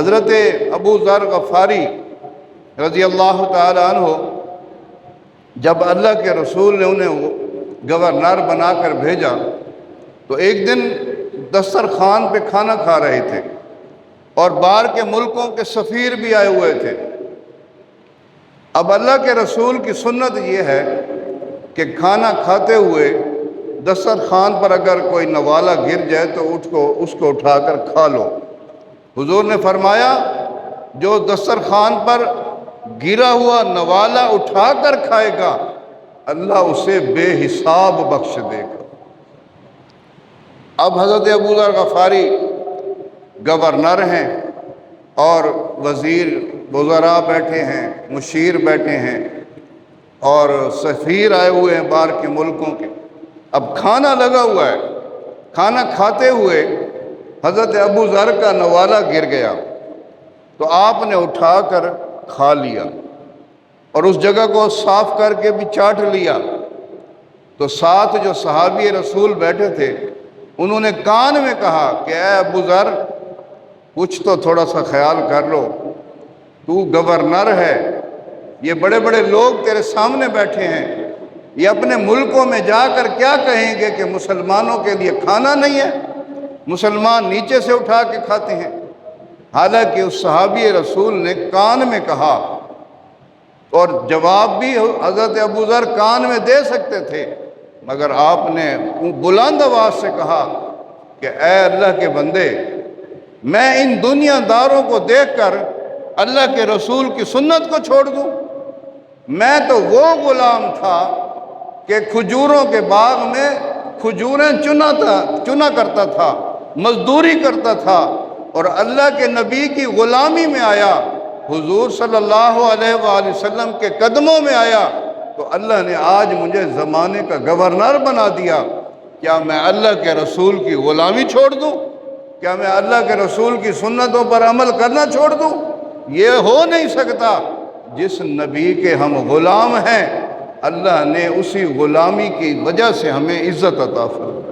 حضرت ابو ذر غفاری رضی اللہ تعالی عنہ جب اللہ کے رسول نے انہیں گورنر بنا کر بھیجا تو ایک دن دسترخوان پہ کھانا کھا رہے تھے اور باہر کے ملکوں کے سفیر بھی آئے ہوئے تھے۔ اب اللہ کے رسول کی سنت یہ ہے کہ کھانا کھاتے ہوئے دسترخوان پر اگر کوئی نوالا گر جائے تو اس کو اٹھا کر کھا لو۔ حضور نے فرمایا جو دسترخوان پر گرا ہوا نوالا اٹھا کر کھائے گا اللہ اسے بے حساب بخش دے گا۔ اب حضرت ابو ذر غفاری گورنر ہیں اور وزیر وزراء بیٹھے ہیں، مشیر بیٹھے ہیں اور سفیر آئے ہوئے ہیں باہر کے ملکوں کے۔ اب کھانا لگا ہوا ہے، کھانا کھاتے ہوئے حضرت ابو ذر کا نوالا گر گیا تو آپ نے اٹھا کر کھا لیا اور اس جگہ کو صاف کر کے بھی چاٹ لیا۔ تو ساتھ جو صحابی رسول بیٹھے تھے انہوں نے کان میں کہا کہ اے ابو ذر کچھ تو تھوڑا سا خیال کر لو، تو گورنر ہے، یہ بڑے بڑے لوگ تیرے سامنے بیٹھے ہیں، یہ اپنے ملکوں میں جا کر کیا کہیں گے کہ مسلمانوں کے لیے کھانا نہیں ہے، مسلمان نیچے سے اٹھا کے کھاتے ہیں۔ حالانکہ اس صحابی رسول نے کان میں کہا اور جواب بھی حضرت ابو ذر کان میں دے سکتے تھے، مگر آپ نے بلند آواز سے کہا کہ اے اللہ کے بندے، میں ان دنیا داروں کو دیکھ کر اللہ کے رسول کی سنت کو چھوڑ دوں؟ میں تو وہ غلام تھا کہ کھجوروں کے باغ میں کھجوریں چنا کرتا تھا، مزدوری کرتا تھا اور اللہ کے نبی کی غلامی میں آیا، حضور صلی اللہ علیہ وآلہ وسلم کے قدموں میں آیا تو اللہ نے آج مجھے زمانے کا گورنر بنا دیا۔ کیا میں اللہ کے رسول کی غلامی چھوڑ دوں؟ کیا میں اللہ کے رسول کی سنتوں پر عمل کرنا چھوڑ دوں؟ یہ ہو نہیں سکتا۔ جس نبی کے ہم غلام ہیں اللہ نے اسی غلامی کی وجہ سے ہمیں عزت عطا فرمائی۔